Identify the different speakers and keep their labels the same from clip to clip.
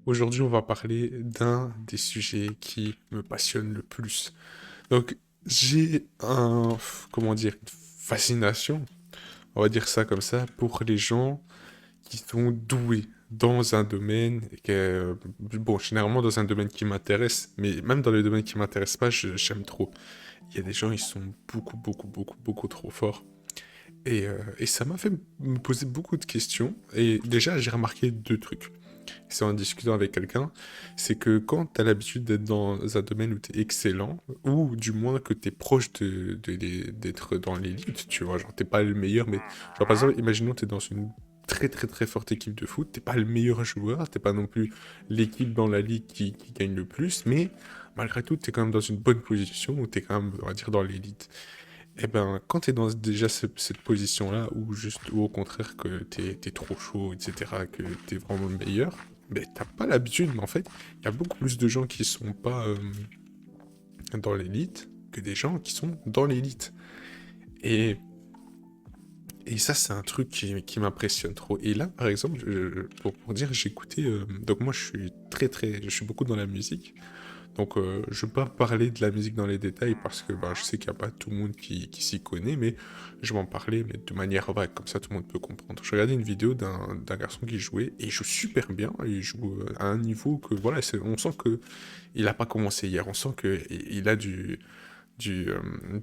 Speaker 1: Aujourd'hui, on va parler d'un des sujets qui me passionne le plus. Donc, j'ai comment dire, une fascination, on va dire ça comme ça, pour les gens qui sont doués dans un domaine, bon, généralement dans un domaine qui m'intéresse, mais même dans les domaines qui m'intéressent pas, j'aime trop. Il y a des gens, ils sont beaucoup trop forts. Et ça m'a fait me poser beaucoup de questions. Et déjà, j'ai remarqué deux trucs. C'est en discutant avec quelqu'un, c'est que quand tu as l'habitude d'être dans un domaine où tu es excellent, ou du moins que tu es proche d'être dans l'élite, tu vois, genre t'es pas le meilleur, mais genre par exemple, imaginons tu es dans une très forte équipe de foot, t'es pas le meilleur joueur, t'es pas non plus l'équipe dans la ligue qui gagne le plus, mais malgré tout, tu es quand même dans une bonne position, où tu es quand même, on va dire, dans l'élite. Eh ben, quand tu es dans déjà cette position-là, ou au contraire que t'es trop chaud, etc., que tu es vraiment le meilleur, mais t'as pas l'habitude, mais en fait, il y a beaucoup plus de gens qui sont pas dans l'élite que des gens qui sont dans l'élite. Et, et ça, c'est un truc qui m'impressionne trop. Et là, par exemple, pour dire, j'ai écouté. Donc, moi, je suis je suis beaucoup dans la musique. Donc, je ne vais pas parler de la musique dans les détails parce que bah, je sais qu'il n'y a pas tout le monde qui s'y connaît, mais je vais en parler mais de manière vague, comme ça tout le monde peut comprendre. Je regardais une vidéo d'un garçon qui jouait et il joue super bien, il joue à un niveau que voilà, on sent que il n'a pas commencé hier, on sent qu'il a du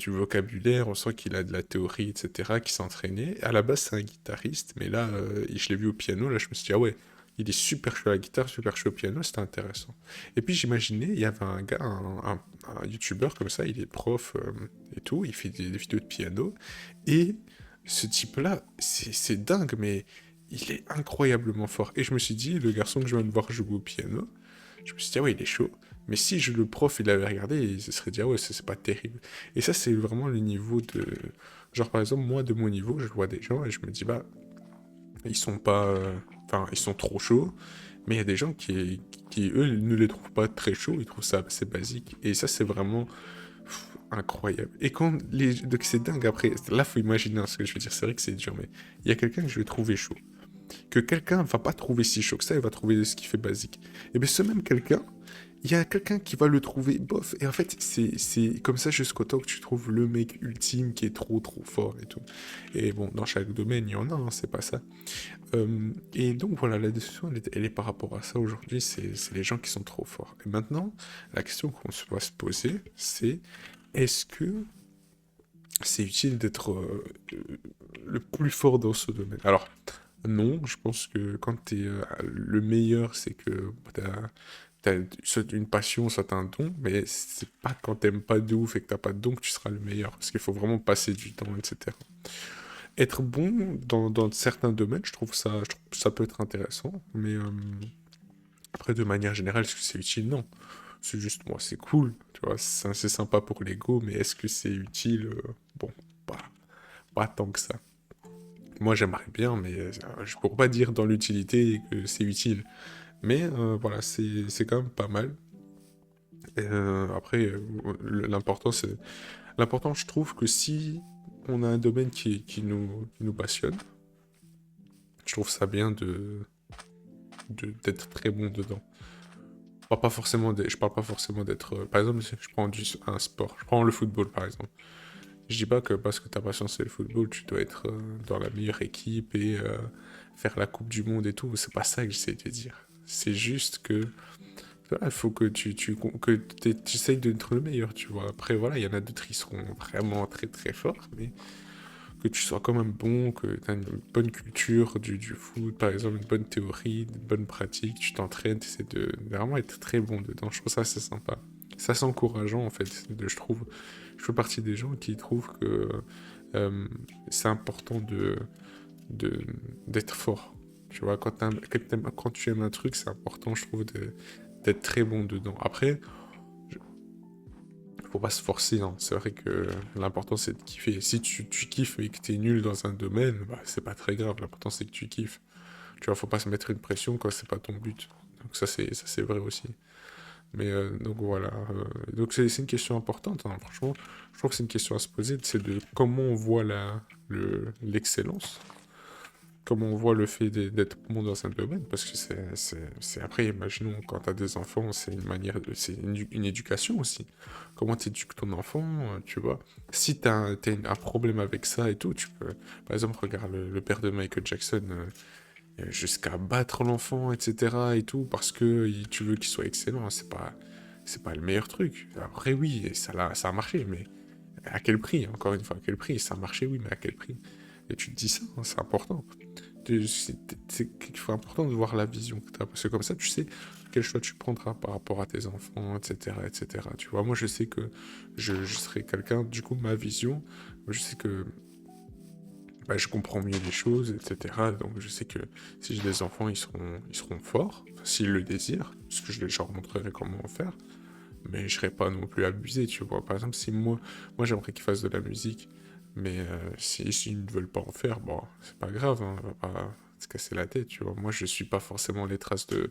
Speaker 1: vocabulaire, on sent qu'il a de la théorie, etc., qui s'est entraîné. À la base, c'est un guitariste, mais là, je l'ai vu au piano, là, je me suis dit, ah ouais, il est super chaud à la guitare, super chaud au piano, c'était intéressant. Et puis j'imaginais, il y avait un gars, un youtubeur comme ça, il est prof et tout, il fait des vidéos de piano, et ce type-là, c'est dingue, mais il est incroyablement fort. Et je me suis dit, le garçon que je viens de voir jouer au piano, je me suis dit, ah ouais, il est chaud. Mais si le prof, il avait regardé, il se serait dit, ah ouais, c'est pas terrible. Et ça, c'est vraiment le niveau de... Genre, par exemple, moi, de mon niveau, je vois des gens et je me dis, bah, ils sont pas... Enfin, ils sont trop chauds, mais il y a des gens eux, ne les trouvent pas très chauds, ils trouvent ça assez basique. Et ça, c'est vraiment incroyable. Et quand les... Donc, c'est dingue, après, là, faut imaginer ce que je veux dire, c'est vrai que c'est dur, mais il y a quelqu'un que je vais trouver chaud. Que quelqu'un va pas trouver si chaud que ça, il va trouver ce qui fait basique. Et bien, ce même quelqu'un, il y a quelqu'un qui va le trouver bof. Et en fait, c'est comme ça jusqu'au temps que tu trouves le mec ultime qui est trop fort et tout. Et bon, dans chaque domaine, il y en a, hein, c'est pas ça. Et donc voilà, la discussion, elle est par rapport à ça aujourd'hui, c'est les gens qui sont trop forts. Et maintenant, la question qu'on se doit se poser, c'est est-ce que c'est utile d'être le plus fort dans ce domaine? Alors, non, je pense que quand tu es le meilleur, c'est que t'as soit une passion, soit un don, mais c'est pas quand t'aimes pas de ouf et que t'as pas de don que tu seras le meilleur, parce qu'il faut vraiment passer du temps, etc. Être bon dans certains domaines, je trouve que ça peut être intéressant, mais après, de manière générale, est-ce que c'est utile? Non. C'est juste, moi, c'est cool, tu vois, c'est sympa pour l'ego, mais est-ce que c'est utile? Bon, pas, pas tant que ça. Moi, j'aimerais bien, mais je pourrais pas dire dans l'utilité que c'est utile. Mais voilà, c'est quand même pas mal. Après, l'important, L'important, je trouve que si on a un domaine qui nous passionne, je trouve ça bien d'être très bon dedans. Je parle pas forcément d'être... par exemple, si je prends un sport. Je prends le football, par exemple. Je dis pas que parce que ta passion c'est le football, tu dois être dans la meilleure équipe et faire la Coupe du Monde et tout. C'est pas ça que j'essaie de dire. C'est juste que voilà, il faut que tu essayes d'être le meilleur, tu vois. Après, voilà, il y en a d'autres qui seront vraiment très forts, mais que tu sois quand même bon, que tu as une bonne culture du foot, par exemple, une bonne théorie, une bonne pratique, tu t'entraînes, tu essaies de vraiment être très bon dedans. Je trouve ça assez sympa. Ça, c'est encourageant, en fait, je trouve. Je fais partie des gens qui trouvent que euh, c'est important de, d'être fort. Tu vois, quand tu aimes un truc, c'est important, je trouve, d'être très bon dedans. Après, faut pas se forcer, hein. C'est vrai que l'important c'est de kiffer. Si tu kiffes mais que t'es nul dans un domaine, bah, c'est pas très grave. L'important c'est que tu kiffes. Tu vois, faut pas se mettre une pression quand c'est pas ton but. Donc ça c'est vrai aussi. Mais donc voilà. Donc c'est une question importante, hein. Franchement, je trouve que c'est une question à se poser. C'est de comment on voit l'excellence. comment on voit le fait d'être bon dans un domaine, parce que après, imaginons, quand tu as des enfants, c'est une manière, c'est une éducation aussi. Comment tu éduques ton enfant, tu vois. Si tu as, un problème avec ça et tout, tu peux, par exemple, regarde le père de Michael Jackson, jusqu'à battre l'enfant, etc. et tout, parce que tu veux qu'il soit excellent, c'est pas le meilleur truc. Après, oui, et ça a marché, mais à quel prix, encore une fois, à quel prix? Ça a marché, oui, mais à quel prix? Et tu te dis ça, hein, c'est important. C'est important de voir la vision que tu as, parce que comme ça, tu sais quel choix tu prendras par rapport à tes enfants, etc., etc. Tu vois, moi, je sais que je serai quelqu'un, du coup, ma vision, je sais que bah, je comprends mieux les choses, etc. Donc, je sais que si j'ai des enfants, ils seront forts, enfin, s'ils le désirent, parce que je leur montrerai comment faire, mais je serai pas non plus abusé, tu vois. Par exemple, si moi j'aimerais qu'ils fassent de la musique, mais s'ils ne veulent pas en faire, bon, c'est pas grave, hein, on va pas se casser la tête, tu vois. Moi, je suis pas forcément les traces de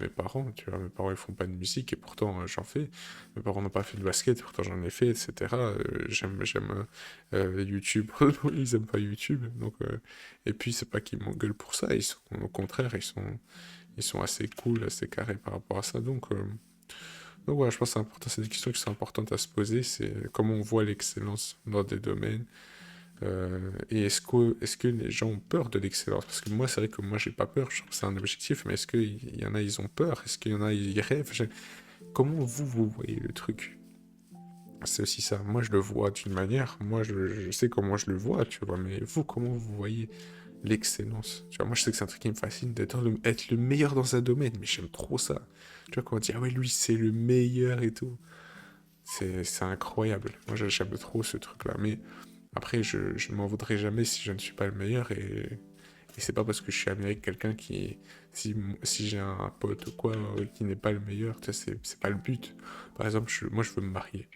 Speaker 1: mes parents, tu vois. Mes parents, ils font pas de musique, et pourtant, j'en fais. Mes parents n'ont pas fait de basket, et pourtant, j'en ai fait, etc. YouTube. Ils aiment pas YouTube, donc... Et puis, c'est pas qu'ils m'engueulent pour ça, au contraire, ils sont assez cool, assez carrés par rapport à ça, donc voilà, je pense que c'est important, c'est des questions qui sont importantes à se poser, c'est comment on voit l'excellence dans des domaines, et est-ce que les gens ont peur de l'excellence? Parce que moi, c'est vrai que moi, j'ai pas peur, je trouve que c'est un objectif, mais est-ce qu'il y en a, ils ont peur? Est-ce qu'il y en a, ils rêvent? Comment vous voyez le truc? C'est aussi ça, moi je le vois d'une manière, moi je sais comment je le vois, tu vois, mais vous, comment vous voyez l'excellence? Tu vois, moi je sais que c'est un truc qui me fascine, être le meilleur dans un domaine, mais j'aime trop ça. Tu vois, quand on dit, ah ouais, lui c'est le meilleur et tout. C'est incroyable. Moi, j'aime trop ce truc-là. Mais après, je ne m'en voudrais jamais si je ne suis pas le meilleur. Et c'est pas parce que je suis ami avec quelqu'un qui. Si j'ai un pote ou quoi qui n'est pas le meilleur, tu sais, c'est pas le but. Par exemple, moi, je veux me marier.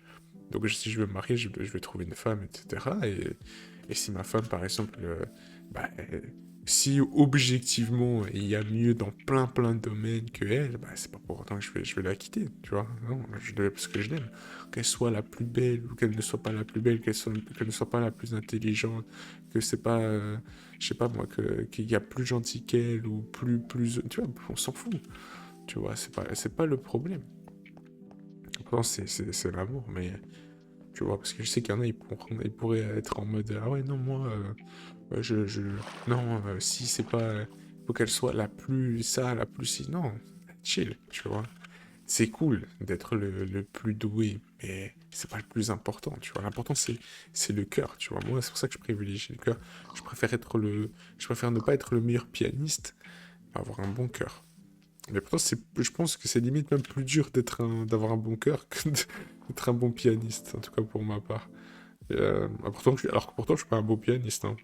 Speaker 1: Donc, si je veux me marier, je vais trouver une femme, etc. Et si ma femme, par exemple, bah, si objectivement il y a mieux dans plein de domaines que elle, bah, c'est pas pour autant que je vais la quitter, tu vois. Non, je l'aime parce que je l'aime. Qu'elle soit la plus belle ou qu'elle ne soit pas la plus belle, qu'elle ne soit pas la plus intelligente, que c'est pas, je sais pas moi, qu'il y a plus gentil qu'elle ou plus, tu vois, on s'en fout, tu vois, c'est pas le problème. Pourtant, c'est l'amour, mais tu vois, parce que je sais qu'il y en a, ils pourraient être en mode, ah ouais, non, moi, non, si c'est pas, faut qu'elle soit la plus ça, la plus si, non, chill, tu vois. C'est cool d'être le plus doué, mais c'est pas le plus important, tu vois. L'important, c'est le cœur, tu vois. Moi, c'est pour ça que je privilégie le cœur. Je préfère ne pas être le meilleur pianiste, mais avoir un bon cœur. Mais pourtant, je pense que c'est limite même plus dur d'avoir un bon cœur que d'être un bon pianiste, en tout cas pour ma part. Alors que pourtant, je suis pas un bon pianiste, hein.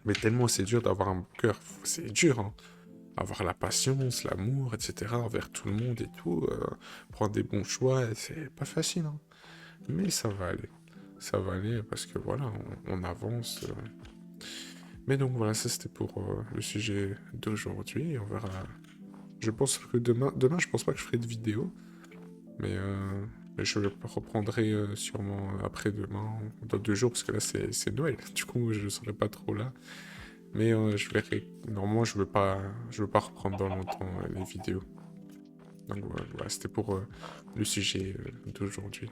Speaker 1: Mais tellement c'est dur d'avoir un bon cœur, c'est dur, hein. Avoir la patience, l'amour, etc. envers tout le monde et tout, prendre des bons choix, c'est pas facile, hein. Mais ça va aller. Ça va aller parce que voilà, on avance. Mais donc voilà, ça c'était pour le sujet d'aujourd'hui. On verra. Je pense que demain, je pense pas que je ferai de vidéo. Mais je le reprendrai sûrement après-demain, dans 2 jours, parce que là c'est Noël. Du coup, je serai pas trop là. Mais je verrai. Normalement, je veux pas reprendre dans longtemps les vidéos. Donc voilà, c'était pour le sujet d'aujourd'hui.